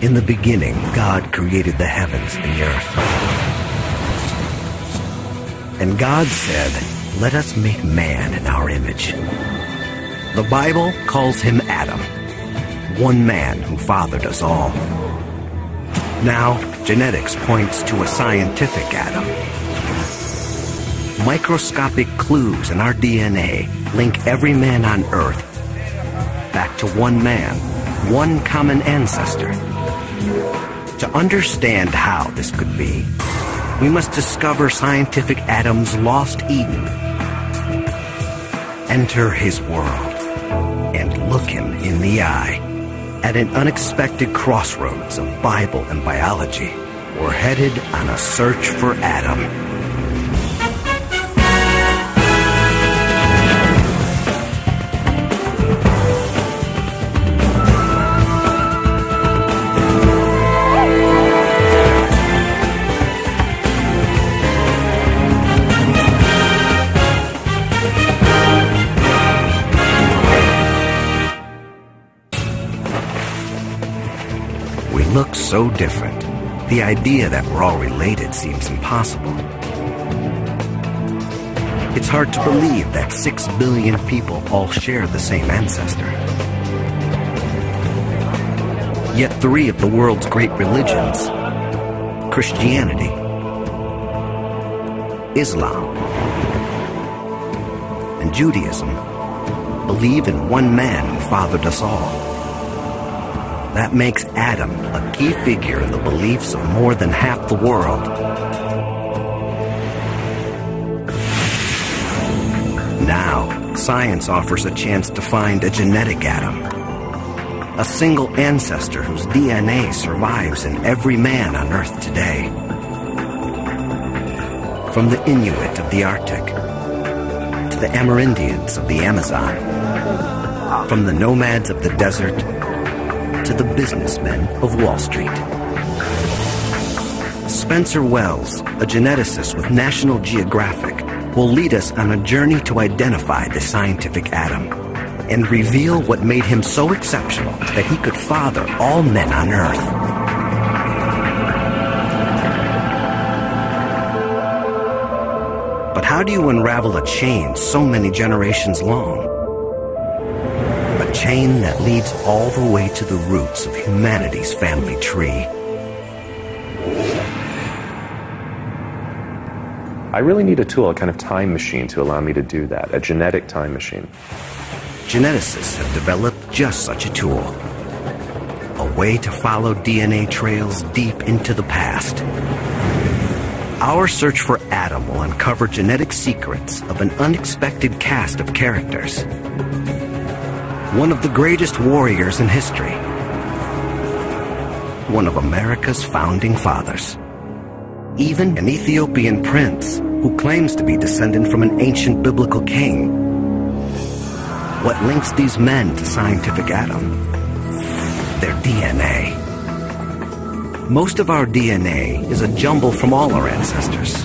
In the beginning, God created the heavens and the earth. And God said, "Let us make man in our image." The Bible calls him Adam, one man who fathered us all. Now, genetics points to a scientific Adam. Microscopic clues in our DNA link every man on Earth back to one man, one common ancestor. To understand how this could be, we must discover scientific Adam's lost Eden, enter his world, and look him in the eye. At an unexpected crossroads of Bible and biology, we're headed on a search for Adam. Look so different. The idea that we're all related seems impossible. It's hard to believe that 6 billion people all share the same ancestor. Yet 3 of the world's great religions, Christianity, Islam, and Judaism, believe in one man who fathered us all. That makes Adam a key figure in the beliefs of more than half the world. Now, science offers a chance to find a genetic Adam, a single ancestor whose DNA survives in every man on Earth today. From the Inuit of the Arctic to the Amerindians of the Amazon, from the nomads of the desert to the businessmen of Wall Street. Spencer Wells, a geneticist with National Geographic, will lead us on a journey to identify the scientific Adam and reveal what made him so exceptional that he could father all men on Earth. But how do you unravel a chain so many generations long? A chain that leads all the way to the roots of humanity's family tree. I really need a tool, a kind of time machine to allow me to do that, a genetic time machine. Geneticists have developed just such a tool. A way to follow DNA trails deep into the past. Our search for Adam will uncover genetic secrets of an unexpected cast of characters. One of the greatest warriors in history. One of America's founding fathers. Even an Ethiopian prince who claims to be descended from an ancient biblical king. What links these men to scientific Adam? Their DNA. Most of our DNA is a jumble from all our ancestors.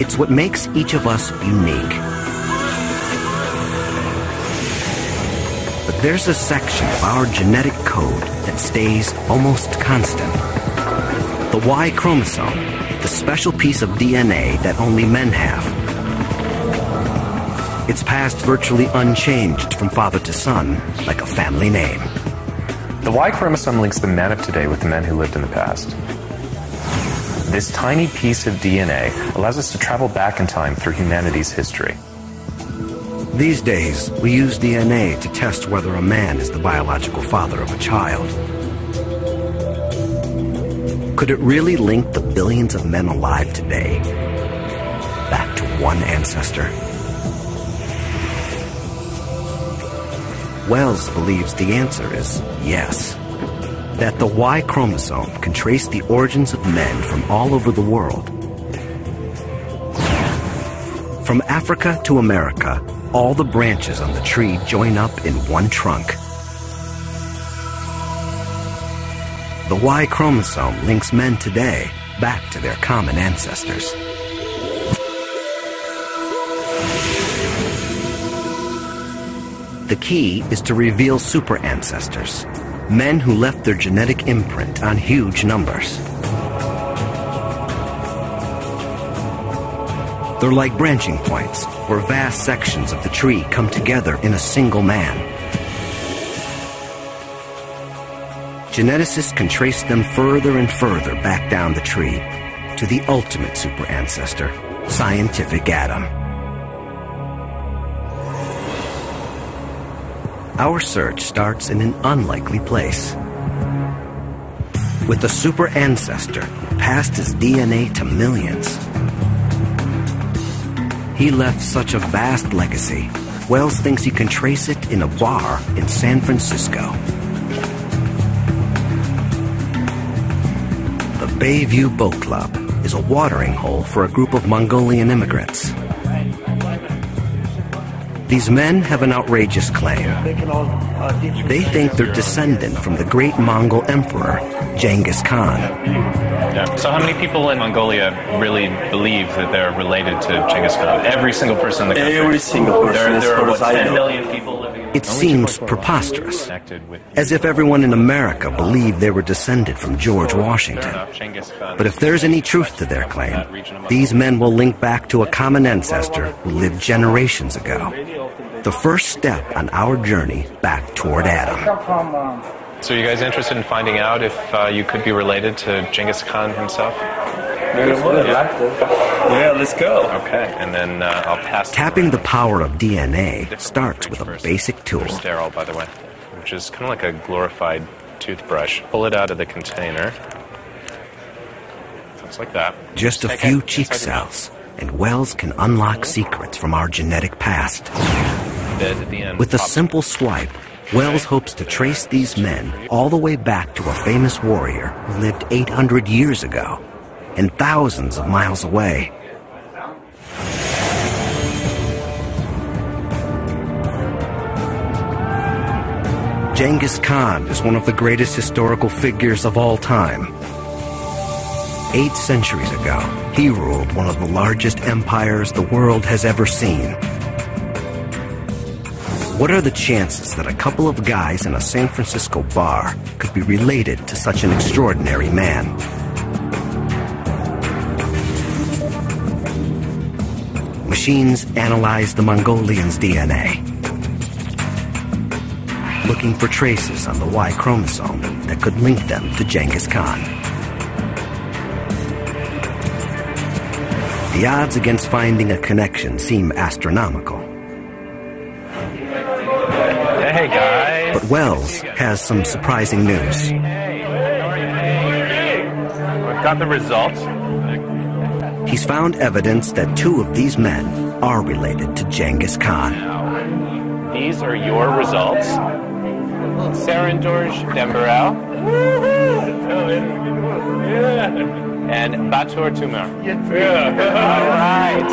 It's what makes each of us unique. But there's a section of our genetic code that stays almost constant. The Y chromosome, the special piece of DNA that only men have. It's passed virtually unchanged from father to son, like a family name. The Y chromosome links the men of today with the men who lived in the past. This tiny piece of DNA allows us to travel back in time through humanity's history. These days, we use DNA to test whether a man is the biological father of a child. Could it really link the billions of men alive today back to one ancestor? Wells believes the answer is yes. That the Y chromosome can trace the origins of men from all over the world. From Africa to America, all the branches on the tree join up in one trunk. The Y chromosome links men today back to their common ancestors. The key is to reveal super ancestors, Men who left their genetic imprint on huge numbers. They're like branching points, where vast sections of the tree come together in a single man. Geneticists can trace them further and further back down the tree to the ultimate super ancestor, scientific Adam. Our search starts in an unlikely place, with a super ancestor who passed his DNA to millions. He left such a vast legacy, Wells thinks he can trace it in a bar in San Francisco. The Bayview Boat Club is a watering hole for a group of Mongolian immigrants. These men have an outrageous claim. They think they're descendant from the great Mongol emperor, Genghis Khan. Yeah. So how many people in Mongolia really believe that they're related to Genghis Khan? Every single person in the country? Every single person. There are, what, 10 million people living in... It seems preposterous, as if everyone in America believed they were descended from George Washington. But if there's any truth to their claim, these men will link back to a common ancestor who lived generations ago. The first step on our journey back toward Adam. So you guys interested in finding out if you could be related to Genghis Khan himself? Yeah, let's go. Okay, and then I'll pass... Tapping the power of DNA starts with a basic tool. Sterile, by the way, which is kind of like a glorified toothbrush. Pull it out of the container. Looks like that. Just a few cheek cells, and Wells can unlock secrets from our genetic past. With a simple swipe, Wells hopes to trace these men all the way back to a famous warrior who lived 800 years ago and thousands of miles away. Genghis Khan is one of the greatest historical figures of all time. 8 centuries ago, he ruled one of the largest empires the world has ever seen. What are the chances that a couple of guys in a San Francisco bar could be related to such an extraordinary man? Machines analyze the Mongolians' DNA, looking for traces on the Y chromosome that could link them to Genghis Khan. The odds against finding a connection seem astronomical. Hey, guys. But Wells has some surprising news. We've got the results. He's found evidence that 2 of these men are related to Genghis Khan. These are your results. Sarandorj Dembarel. And Batur Tumar. All right.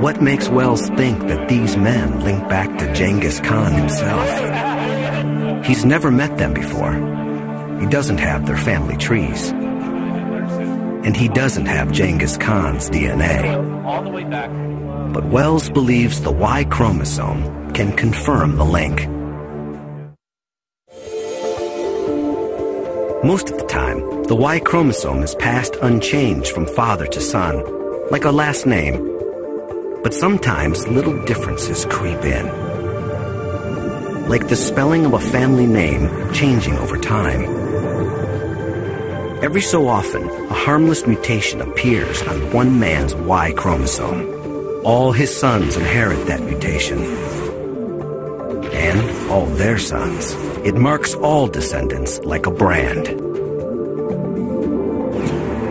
What makes Wells think that these men link back to Genghis Khan himself? He's never met them before. He doesn't have their family trees. And he doesn't have Genghis Khan's DNA. But Wells believes the Y chromosome can confirm the link. Most of the time, the Y chromosome is passed unchanged from father to son, like a last name. But sometimes little differences creep in, like the spelling of a family name changing over time. Every so often, a harmless mutation appears on one man's Y chromosome. All his sons inherit that mutation, and all their sons. It marks all descendants like a brand.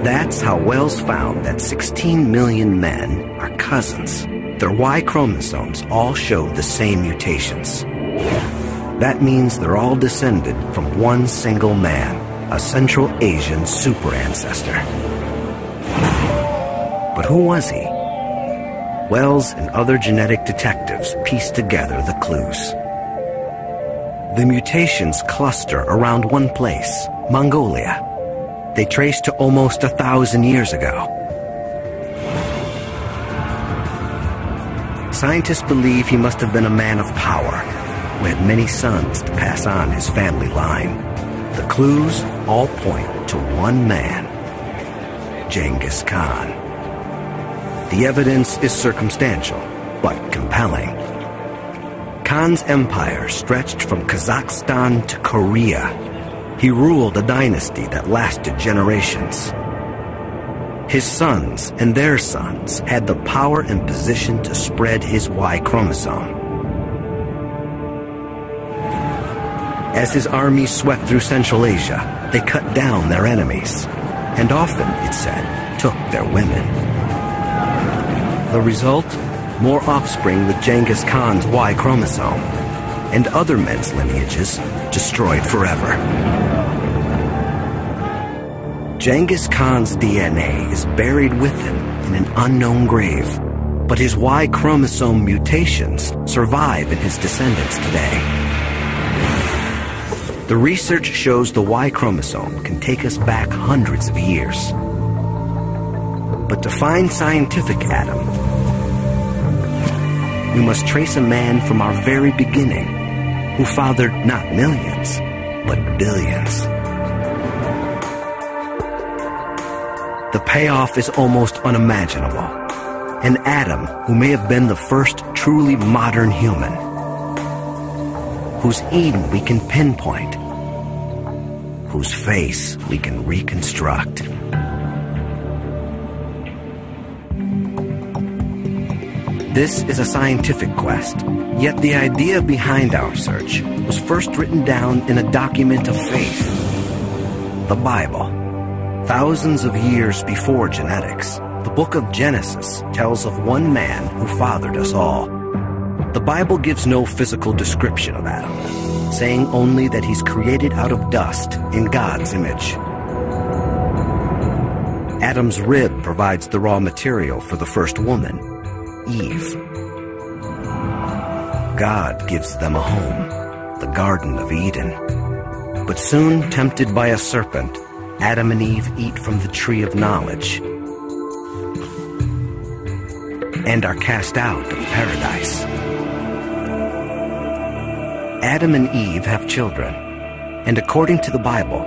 That's how Wells found that 16 million men are cousins. Their Y chromosomes all show the same mutations. That means they're all descended from one single man, a Central Asian super ancestor. But who was he? Wells and other genetic detectives pieced together the clues. The mutations cluster around one place, Mongolia. They trace to almost 1,000 years ago. Scientists believe he must have been a man of power, who had many sons to pass on his family line. The clues all point to one man, Genghis Khan. The evidence is circumstantial, but compelling. Khan's empire stretched from Kazakhstan to Korea. He ruled a dynasty that lasted generations. His sons and their sons had the power and position to spread his Y chromosome. As his armies swept through Central Asia, they cut down their enemies, and often, it said, took their women. The result? More offspring with Genghis Khan's Y chromosome, and other men's lineages destroyed forever. Genghis Khan's DNA is buried with him in an unknown grave, but his Y chromosome mutations survive in his descendants today. The research shows the Y chromosome can take us back hundreds of years. But to find scientific Adam, we must trace a man from our very beginning who fathered not millions, but billions. The payoff is almost unimaginable. An Adam who may have been the first truly modern human, whose Eden we can pinpoint, whose face we can reconstruct. This is a scientific quest, yet the idea behind our search was first written down in a document of faith, the Bible. Thousands of years before genetics, the book of Genesis tells of one man who fathered us all. The Bible gives no physical description of Adam, saying only that he's created out of dust in God's image. Adam's rib provides the raw material for the first woman, Eve. God gives them a home, the Garden of Eden. But soon, tempted by a serpent, Adam and Eve eat from the tree of knowledge and are cast out of paradise. Adam and Eve have children, and according to the Bible,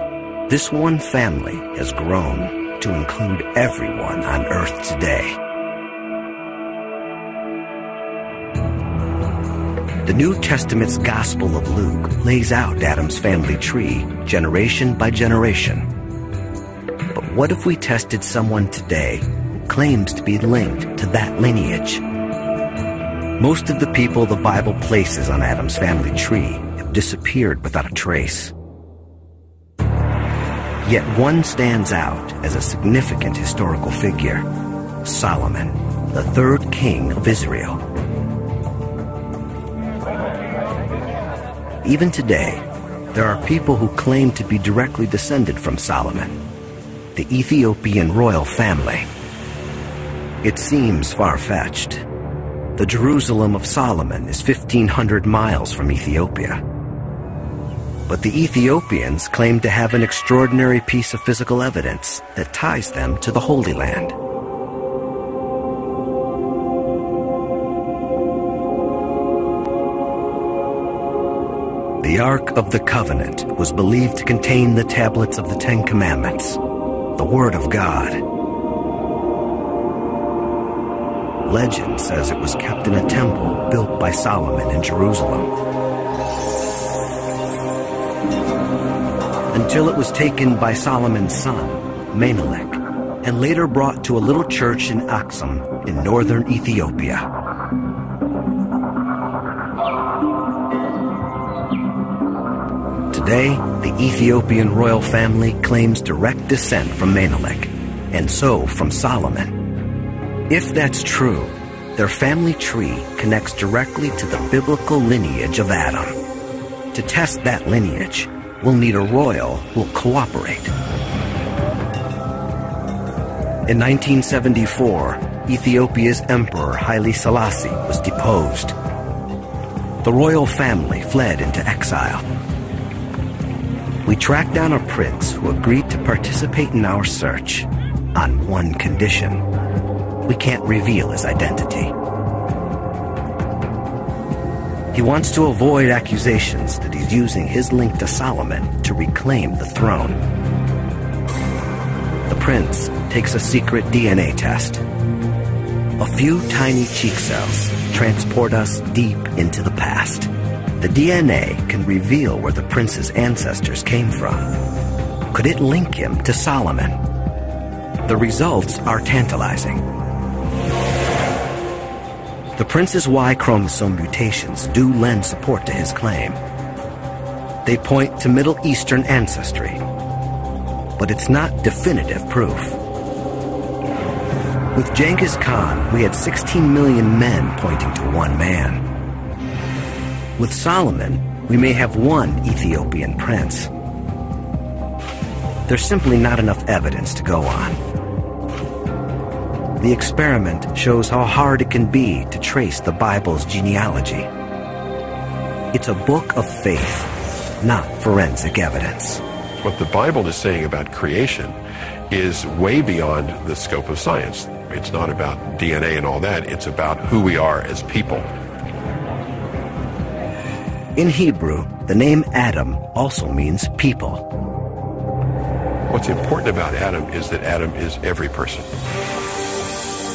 this one family has grown to include everyone on earth today. The New Testament's Gospel of Luke lays out Adam's family tree, generation by generation. But what if we tested someone today who claims to be linked to that lineage? Most of the people the Bible places on Adam's family tree have disappeared without a trace. Yet one stands out as a significant historical figure, Solomon, the third king of Israel. Even today, there are people who claim to be directly descended from Solomon, the Ethiopian royal family. It seems far-fetched. The Jerusalem of Solomon is 1,500 miles from Ethiopia. But the Ethiopians claim to have an extraordinary piece of physical evidence that ties them to the Holy Land. The Ark of the Covenant was believed to contain the tablets of the Ten Commandments, the Word of God. Legend says it was kept in a temple built by Solomon in Jerusalem, until it was taken by Solomon's son, Menelik, and later brought to a little church in Aksum in northern Ethiopia. Today, the Ethiopian royal family claims direct descent from Menelik, and so from Solomon. If that's true, their family tree connects directly to the biblical lineage of Adam. To test that lineage, we'll need a royal who'll cooperate. In 1974, Ethiopia's Emperor Haile Selassie was deposed. The royal family fled into exile. We tracked down a prince who agreed to participate in our search on one condition. We can't reveal his identity. He wants to avoid accusations that he's using his link to Solomon to reclaim the throne. The prince takes a secret DNA test. A few tiny cheek cells transport us deep into the past. The DNA can reveal where the prince's ancestors came from. Could it link him to Solomon? The results are tantalizing. The prince's Y chromosome mutations do lend support to his claim. They point to Middle Eastern ancestry, but it's not definitive proof. With Genghis Khan, we had 16 million men pointing to one man. With Solomon, we may have one Ethiopian prince. There's simply not enough evidence to go on. The experiment shows how hard it can be to trace the Bible's genealogy. It's a book of faith, not forensic evidence. What the Bible is saying about creation is way beyond the scope of science. It's not about DNA and all that. It's about who we are as people. In Hebrew, the name Adam also means people. What's important about Adam is that Adam is every person.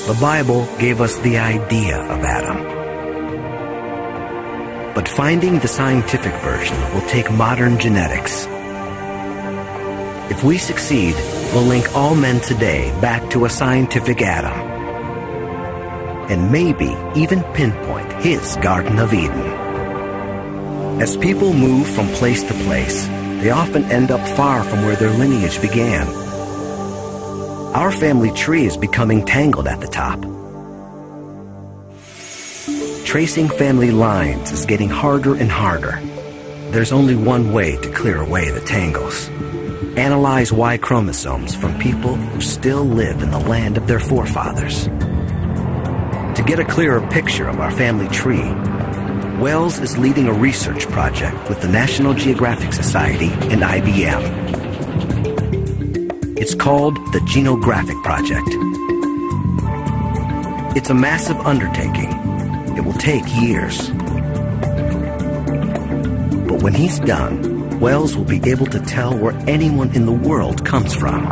The Bible gave us the idea of Adam. But finding the scientific version will take modern genetics. If we succeed, we'll link all men today back to a scientific Adam. And maybe even pinpoint his Garden of Eden. As people move from place to place, they often end up far from where their lineage began. Our family tree is becoming tangled at the top. Tracing family lines is getting harder and harder. There's only one way to clear away the tangles. Analyze Y chromosomes from people who still live in the land of their forefathers. To get a clearer picture of our family tree, Wells is leading a research project with the National Geographic Society and IBM. It's called the Geographic Project. It's a massive undertaking. It will take years. But when he's done, Wells will be able to tell where anyone in the world comes from.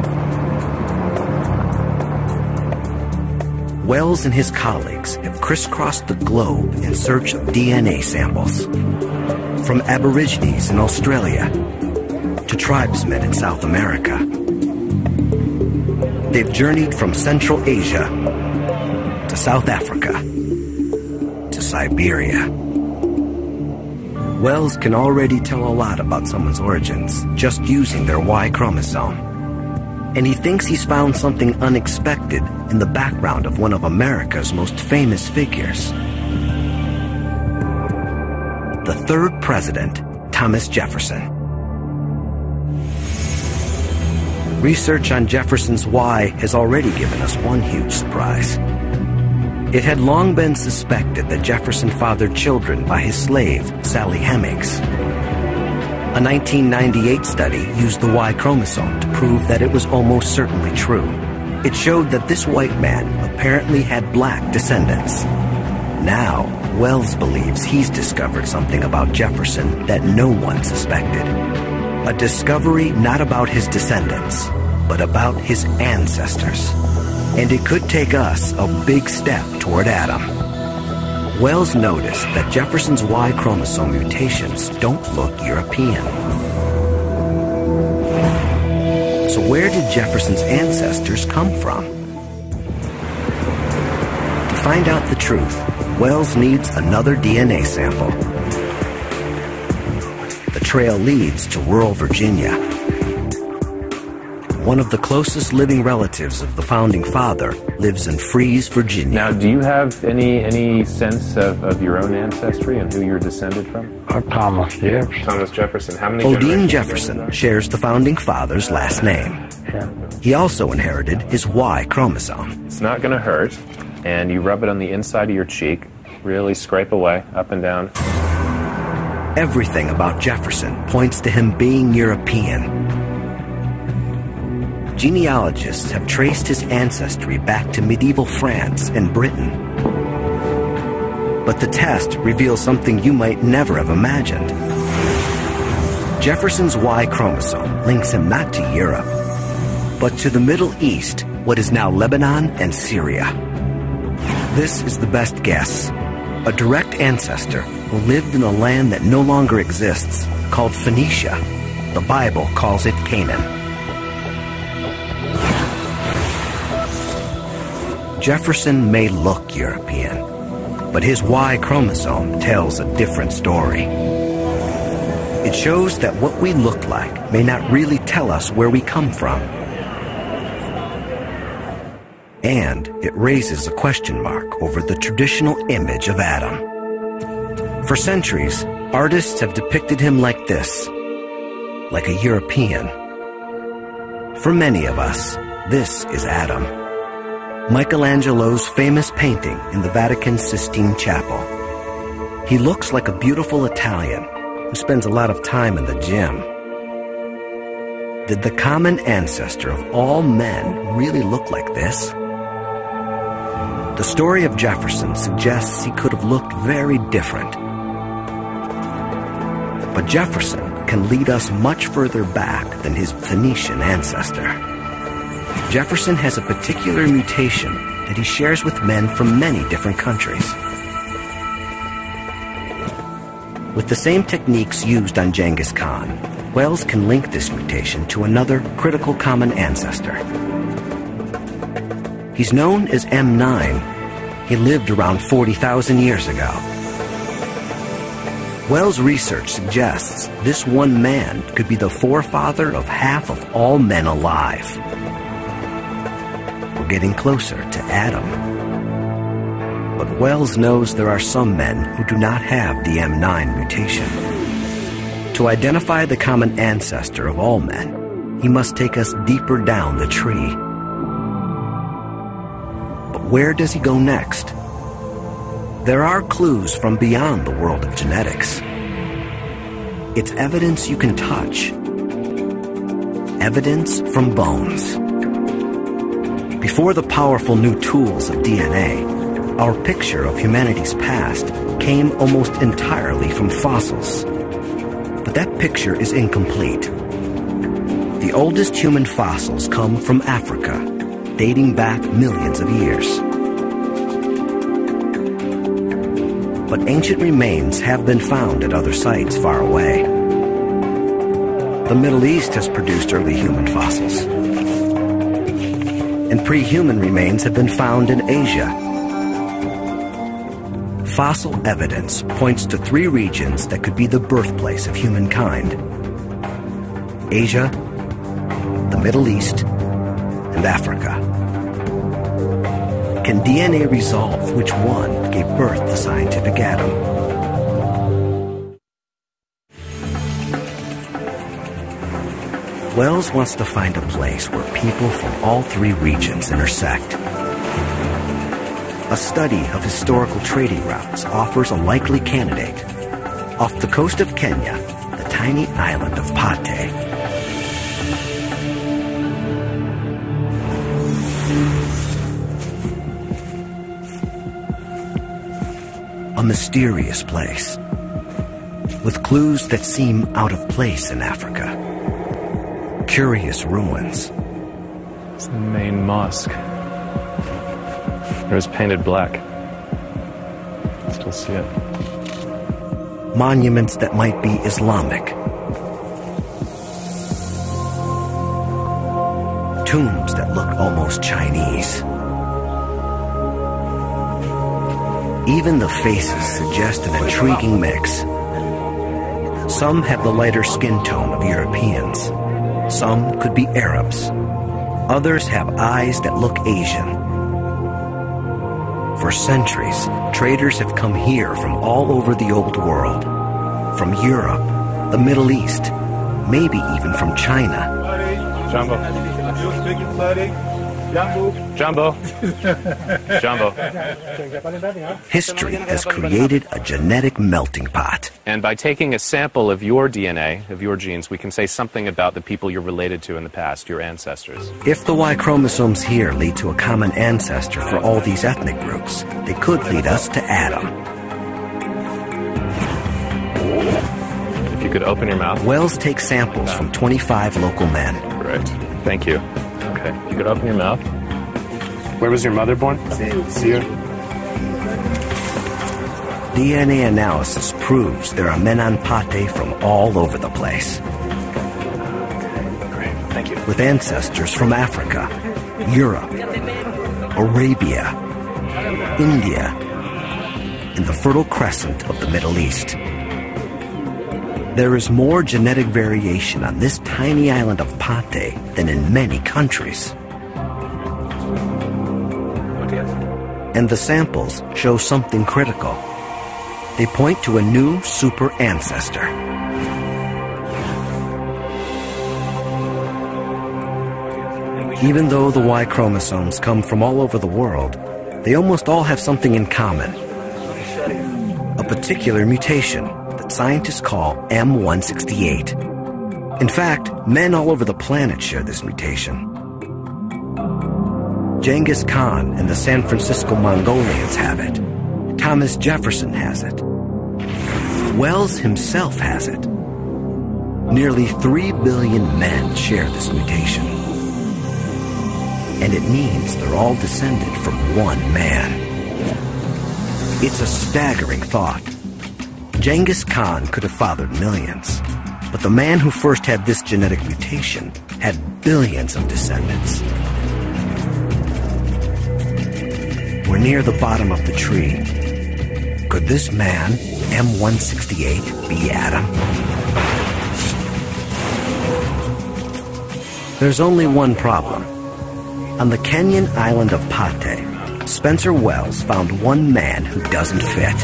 Wells and his colleagues have crisscrossed the globe in search of DNA samples. From Aborigines in Australia to tribesmen in South America. They've journeyed from Central Asia to South Africa to Siberia. Wells can already tell a lot about someone's origins just using their Y chromosome. And he thinks he's found something unexpected in the background of one of America's most famous figures. The third president, Thomas Jefferson. Research on Jefferson's Y has already given us one huge surprise. It had long been suspected that Jefferson fathered children by his slave, Sally Hemings. A 1998 study used the Y chromosome to prove that it was almost certainly true. It showed that this white man apparently had black descendants. Now, Wells believes he's discovered something about Jefferson that no one suspected. A discovery not about his descendants, but about his ancestors. And it could take us a big step toward Adam. Wells noticed that Jefferson's Y chromosome mutations don't look European. So where did Jefferson's ancestors come from? To find out the truth, Wells needs another DNA sample. The trail leads to rural Virginia. One of the closest living relatives of the founding father lives in Fries, Virginia. Now, do you have any sense of your own ancestry and who you're descended from? Thomas Jefferson. Thomas Jefferson. How many Odine generations? Jefferson shares the founding father's last name. Yeah. He also inherited his Y chromosome. It's not going to hurt, and you rub it on the inside of your cheek. Really scrape away, up and down. Everything about Jefferson points to him being European. Genealogists have traced his ancestry back to medieval France and Britain. But the test reveals something you might never have imagined. Jefferson's Y chromosome links him not to Europe, but to the Middle East, what is now Lebanon and Syria. This is the best guess. A direct ancestor who lived in a land that no longer exists, called Phoenicia. The Bible calls it Canaan. Jefferson may look European, but his Y chromosome tells a different story. It shows that what we look like may not really tell us where we come from. And it raises a question mark over the traditional image of Adam. For centuries, artists have depicted him like this, like a European. For many of us, this is Adam. Michelangelo's famous painting in the Vatican's Sistine Chapel. He looks like a beautiful Italian who spends a lot of time in the gym. Did the common ancestor of all men really look like this? The story of Jefferson suggests he could have looked very different. But Jefferson can lead us much further back than his Phoenician ancestor. Jefferson has a particular mutation that he shares with men from many different countries. With the same techniques used on Genghis Khan, Wells can link this mutation to another critical common ancestor. He's known as M9. He lived around 40,000 years ago. Wells' research suggests this one man could be the forefather of half of all men alive. We're getting closer to Adam. But Wells knows there are some men who do not have the M9 mutation. To identify the common ancestor of all men, he must take us deeper down the tree. But where does he go next? There are clues from beyond the world of genetics. It's evidence you can touch. Evidence from bones. Before the powerful new tools of DNA, our picture of humanity's past came almost entirely from fossils. But that picture is incomplete. The oldest human fossils come from Africa, dating back millions of years. But ancient remains have been found at other sites far away. The Middle East has produced early human fossils. And pre-human remains have been found in Asia. Fossil evidence points to 3 regions that could be the birthplace of humankind: Asia, the Middle East, and Africa. Can DNA resolve which one gave birth to scientific Adam? Wells wants to find a place where people from all 3 regions intersect. A study of historical trading routes offers a likely candidate. Off the coast of Kenya, the tiny island of Pate. A mysterious place, with clues that seem out of place in Africa. Curious ruins. It's the main mosque. It was painted black. Still see it. Monuments that might be Islamic. Tombs that look almost Chinese. Even the faces suggest an intriguing mix. Some have the lighter skin tone of Europeans. Some could be Arabs. Others have eyes that look Asian. For centuries, traders have come here from all over the old world. From Europe, the Middle East, maybe even from China. Jumbo. Jumbo. Jumbo. History has created a genetic melting pot. And by taking a sample of your DNA, of your genes, we can say something about the people you're related to in the past, your ancestors. If the Y chromosomes here lead to a common ancestor for all these ethnic groups, they could lead us to Adam. could open your mouth. Wells takes samples from 25 local men. Right. Thank you. Okay. You could open your mouth. Where was your mother born? Here. DNA analysis proves there are men on Pate from all over the place, Great. Thank you. with ancestors from Africa, Europe, Arabia, India, and the Fertile Crescent of the Middle East. There is more genetic variation on this tiny island of Pate than in many countries. And the samples show something critical. They point to a new super ancestor. Even though the Y chromosomes come from all over the world, they almost all have something in common. A particular mutation that scientists call M168. In fact, men all over the planet share this mutation. Genghis Khan and the San Francisco Mongolians have it. Thomas Jefferson has it. Wells himself has it. Nearly 3 billion men share this mutation. And it means they're all descended from one man. It's a staggering thought. Genghis Khan could have fathered millions, but the man who first had this genetic mutation had billions of descendants. We're near the bottom of the tree. Could this man, M168, be Adam? There's only one problem. On the Kenyan island of Pate, Spencer Wells found one man who doesn't fit.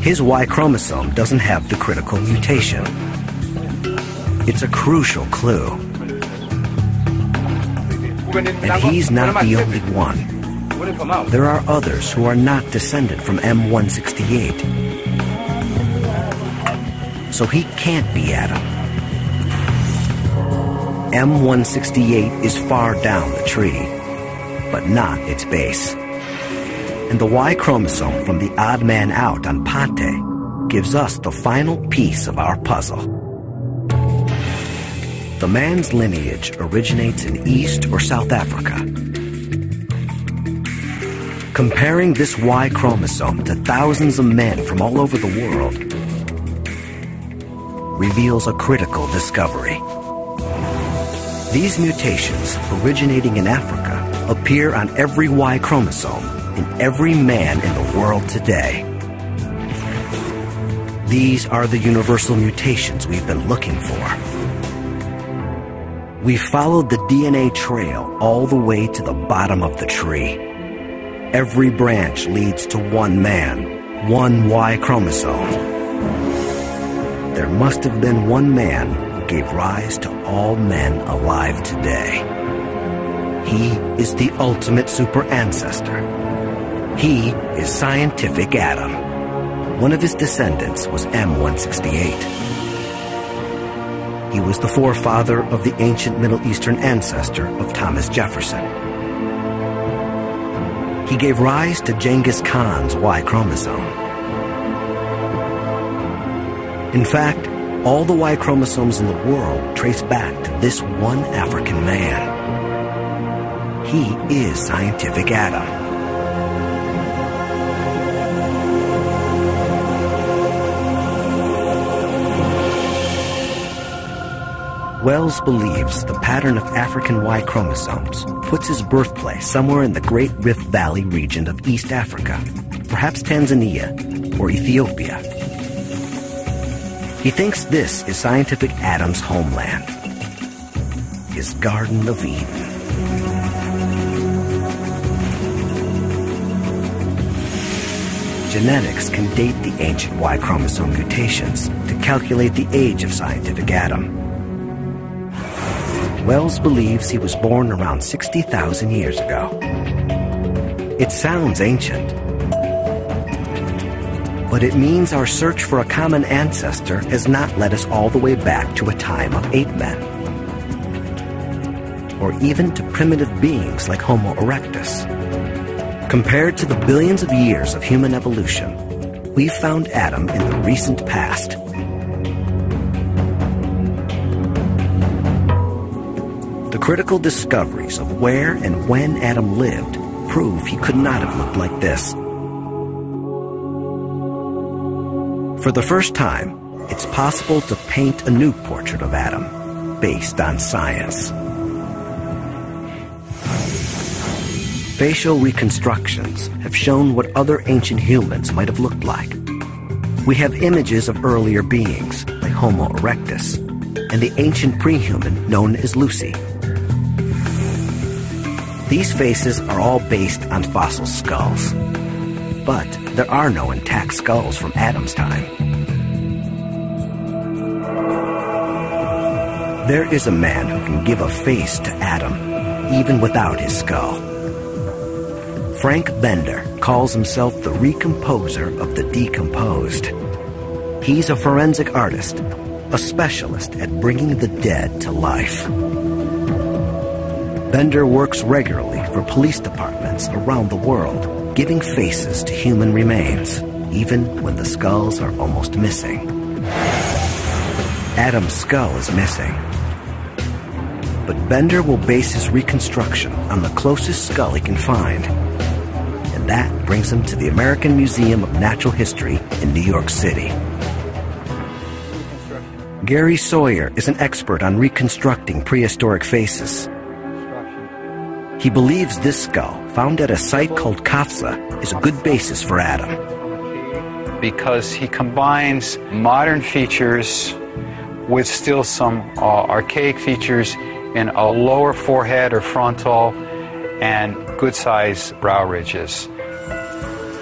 His Y chromosome doesn't have the critical mutation. It's a crucial clue. And he's not the only one. There are others who are not descended from M168. So he can't be Adam. M168 is far down the tree, but not its base. And the Y chromosome from the odd man out on Pate gives us the final piece of our puzzle. The man's lineage originates in East or South Africa. Comparing this Y chromosome to thousands of men from all over the world reveals a critical discovery. These mutations, originating in Africa, appear on every Y chromosome in every man in the world today. These are the universal mutations we've been looking for. We followed the DNA trail all the way to the bottom of the tree. Every branch leads to one man, one Y chromosome. There must have been one man who gave rise to all men alive today. He is the ultimate super ancestor. He is Scientific Adam. One of his descendants was M168. He was the forefather of the ancient Middle Eastern ancestor of Thomas Jefferson. He gave rise to Genghis Khan's Y chromosome. In fact, all the Y chromosomes in the world trace back to this one African man. He is Scientific Adam. Wells believes the pattern of African Y chromosomes puts his birthplace somewhere in the Great Rift Valley region of East Africa, perhaps Tanzania or Ethiopia. He thinks this is Scientific Adam's homeland, his Garden of Eden. Genetics can date the ancient Y chromosome mutations to calculate the age of Scientific Adam. Wells believes he was born around 60,000 years ago. It sounds ancient, but it means our search for a common ancestor has not led us all the way back to a time of 8 men, or even to primitive beings like Homo erectus. Compared to the billions of years of human evolution, we've found Adam in the recent past, critical discoveries of where and when Adam lived prove he could not have looked like this. For the first time, it's possible to paint a new portrait of Adam based on science. Facial reconstructions have shown what other ancient humans might have looked like. We have images of earlier beings, like Homo erectus, and the ancient pre-human known as Lucy. These faces are all based on fossil skulls, but there are no intact skulls from Adam's time. There is a man who can give a face to Adam, even without his skull. Frank Bender calls himself the recomposer of the decomposed. He's a forensic artist, a specialist at bringing the dead to life. Bender works regularly for police departments around the world, giving faces to human remains, even when the skulls are almost missing. Adam's skull is missing. But Bender will base his reconstruction on the closest skull he can find. And that brings him to the American Museum of Natural History in New York City. Gary Sawyer is an expert on reconstructing prehistoric faces. He believes this skull, found at a site called Kafza, is a good basis for Adam. Because he combines modern features with still some archaic features in a lower forehead or frontal and good-sized brow ridges.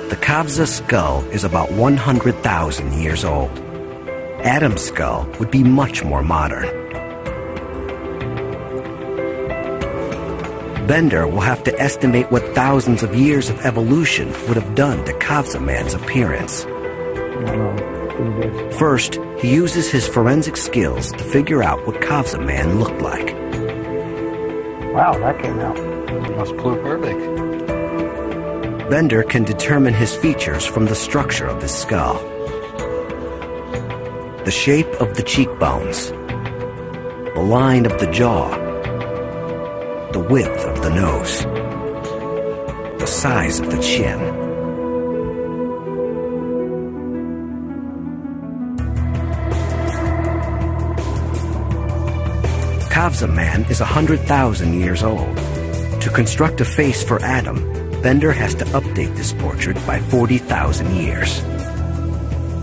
The Kafza skull is about 100,000 years old. Adam's skull would be much more modern. Bender will have to estimate what thousands of years of evolution would have done to Kafza man's appearance. First, he uses his forensic skills to figure out what Kafza man looked like. Wow, that came out. Must flew perfect. Bender can determine his features from the structure of his skull. The shape of the cheekbones, the line of the jaw, the width of the nose, the size of the chin. Kafza man is 100,000 years old. To construct a face for Adam, Bender has to update this portrait by 40,000 years.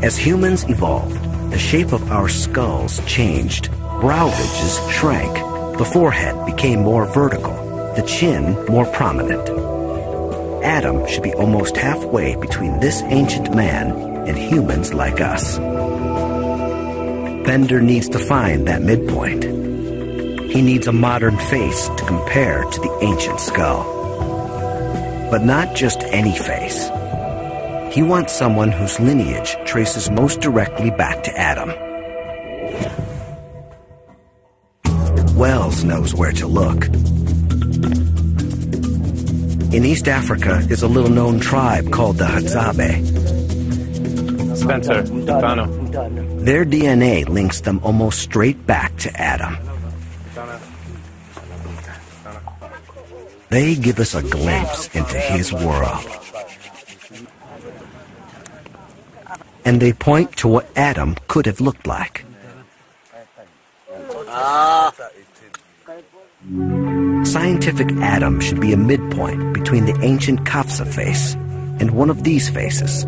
As humans evolved, the shape of our skulls changed. Brow ridges shrank. The forehead became more vertical. The chin more prominent. Adam should be almost halfway between this ancient man and humans like us. Bender needs to find that midpoint. He needs a modern face to compare to the ancient skull. But not just any face. He wants someone whose lineage traces most directly back to Adam. Wells knows where to look. In East Africa is a little-known tribe called the Hadzabe. Spencer, Stefano. Their DNA links them almost straight back to Adam. They give us a glimpse into his world. And they point to what Adam could have looked like. Scientific Adam should be a midpoint between the ancient Kafza face and one of these faces.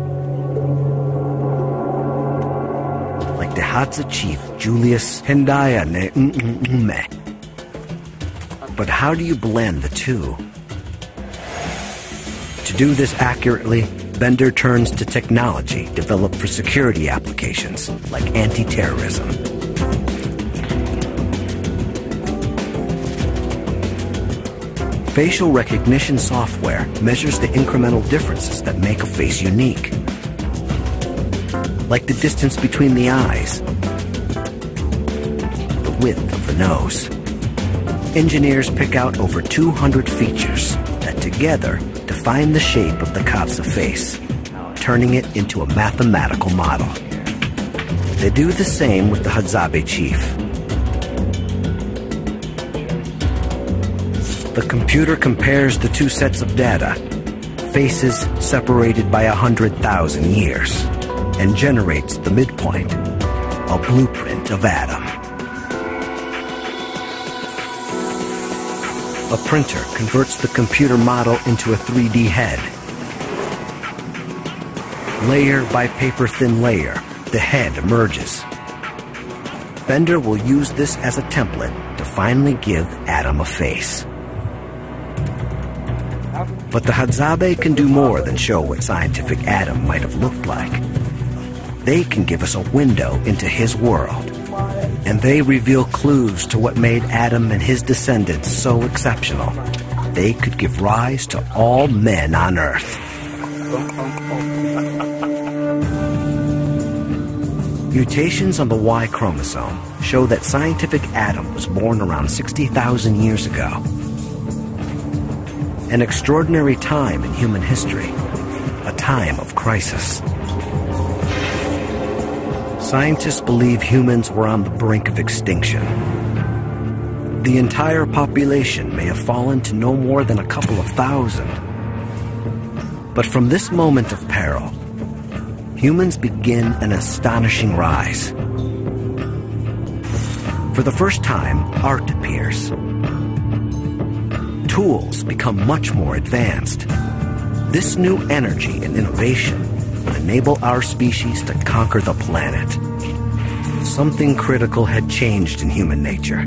Like the Hadza chief Julius Hendaya Ne. But how do you blend the two? To do this accurately, Bender turns to technology developed for security applications like anti-terrorism. Facial recognition software measures the incremental differences that make a face unique, like the distance between the eyes, the width of the nose. Engineers pick out over 200 features that together define the shape of the Kafza face, turning it into a mathematical model. They do the same with the Hadzabe chief. The computer compares the two sets of data, faces separated by 100,000 years, and generates the midpoint, a blueprint of Adam. A printer converts the computer model into a 3D head. Layer by paper-thin layer, the head emerges. Bender will use this as a template to finally give Adam a face. But the Hadzabe can do more than show what scientific Adam might have looked like. They can give us a window into his world, and they reveal clues to what made Adam and his descendants so exceptional. They could give rise to all men on Earth. Mutations on the Y chromosome show that scientific Adam was born around 60,000 years ago. An extraordinary time in human history, a time of crisis. Scientists believe humans were on the brink of extinction. The entire population may have fallen to no more than a couple of thousand. But from this moment of peril, humans begin an astonishing rise. For the first time, art appears. Tools become much more advanced. This new energy and innovation will enable our species to conquer the planet. Something critical had changed in human nature.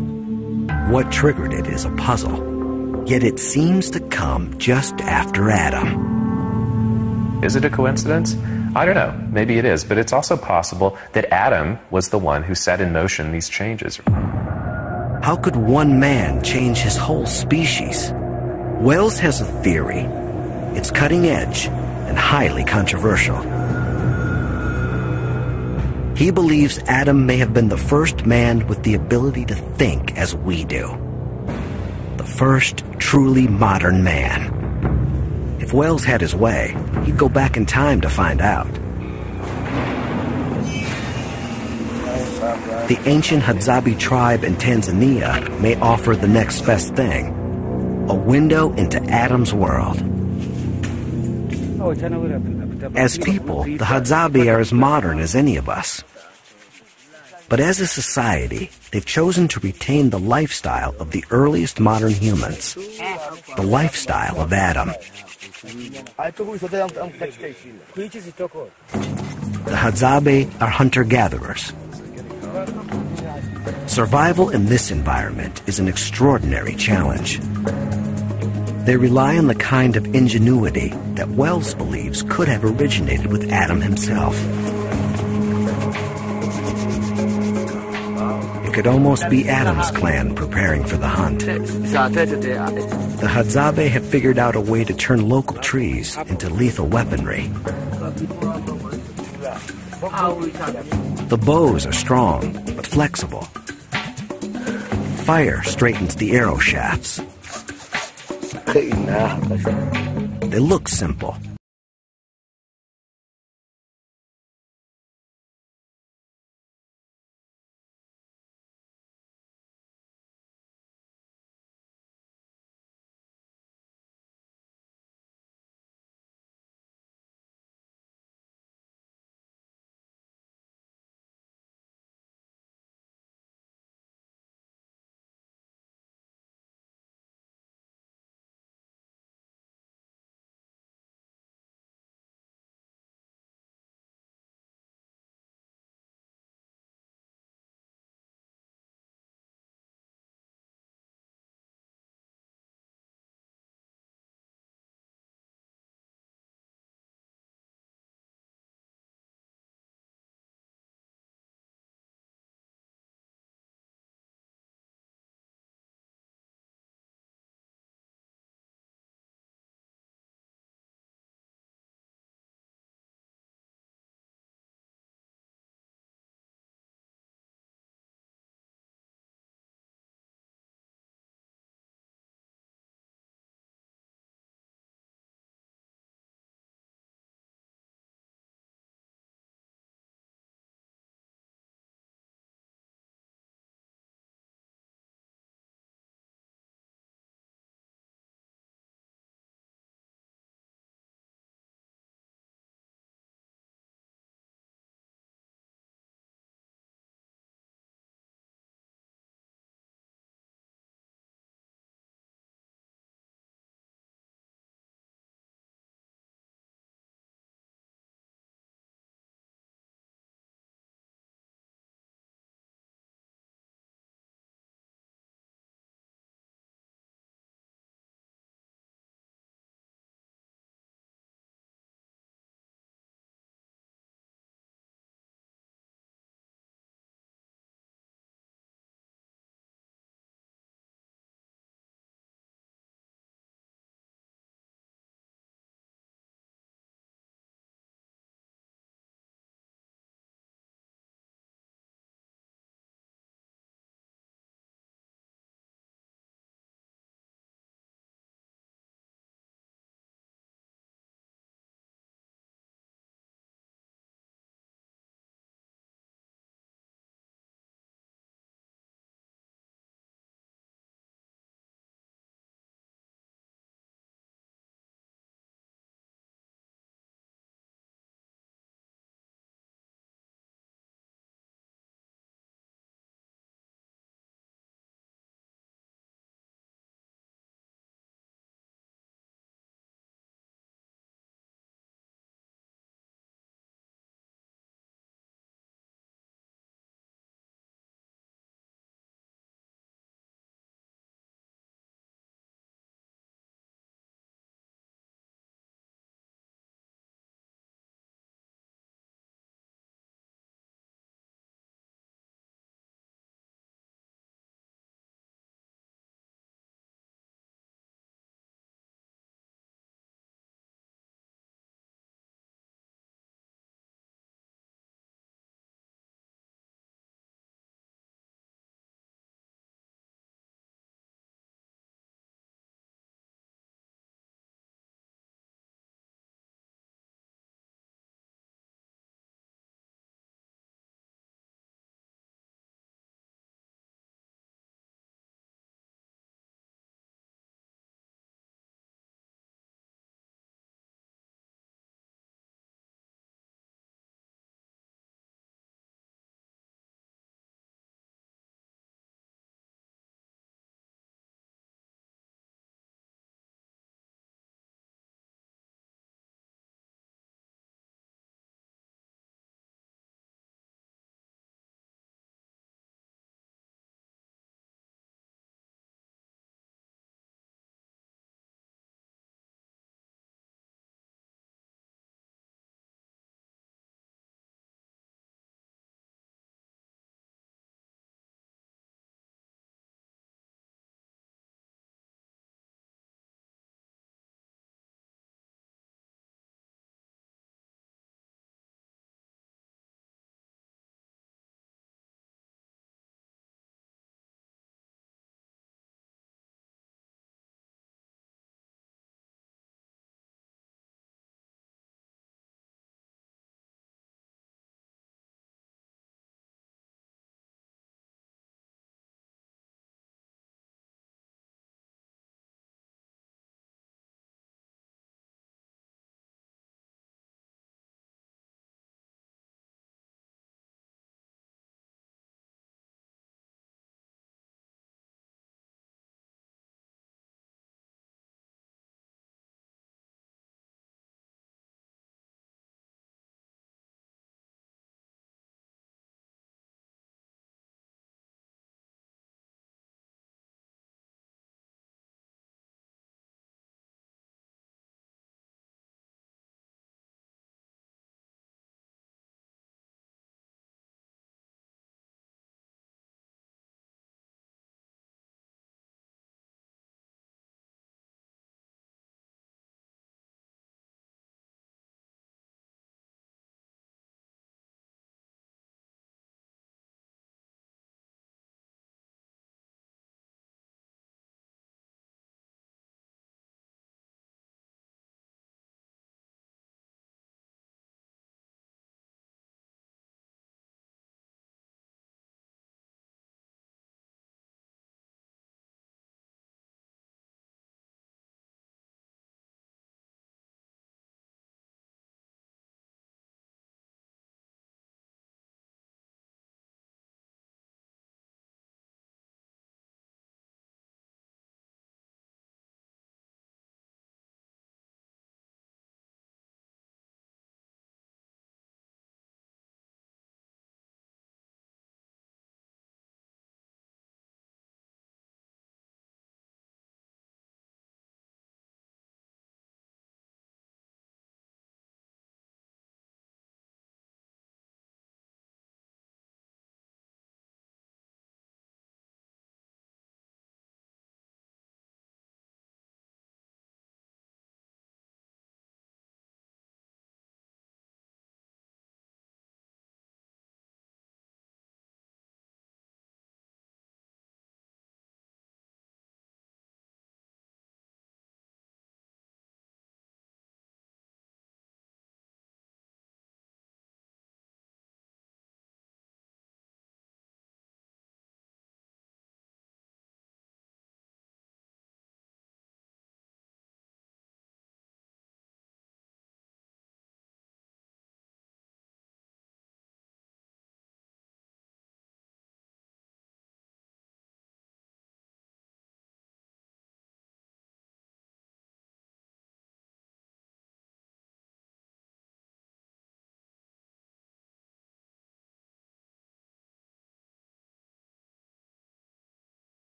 What triggered it is a puzzle, yet it seems to come just after Adam. Is it a coincidence? I don't know. Maybe it is, but it's also possible that Adam was the one who set in motion these changes. How could one man change his whole species? Wells has a theory. It's cutting edge and highly controversial. He believes Adam may have been the first man with the ability to think as we do. The first truly modern man. If Wells had his way, he'd go back in time to find out. The ancient Hadzabe tribe in Tanzania may offer the next best thing, a window into Adam's world. As people, the Hadzabe are as modern as any of us. But as a society, they've chosen to retain the lifestyle of the earliest modern humans, the lifestyle of Adam. The Hadzabe are hunter-gatherers. Survival in this environment is an extraordinary challenge. They rely on the kind of ingenuity that Wells believes could have originated with Adam himself. It could almost be Adam's clan preparing for the hunt. The Hadzabe have figured out a way to turn local trees into lethal weaponry. The bows are strong, but flexible. Fire straightens the arrow shafts. They look simple,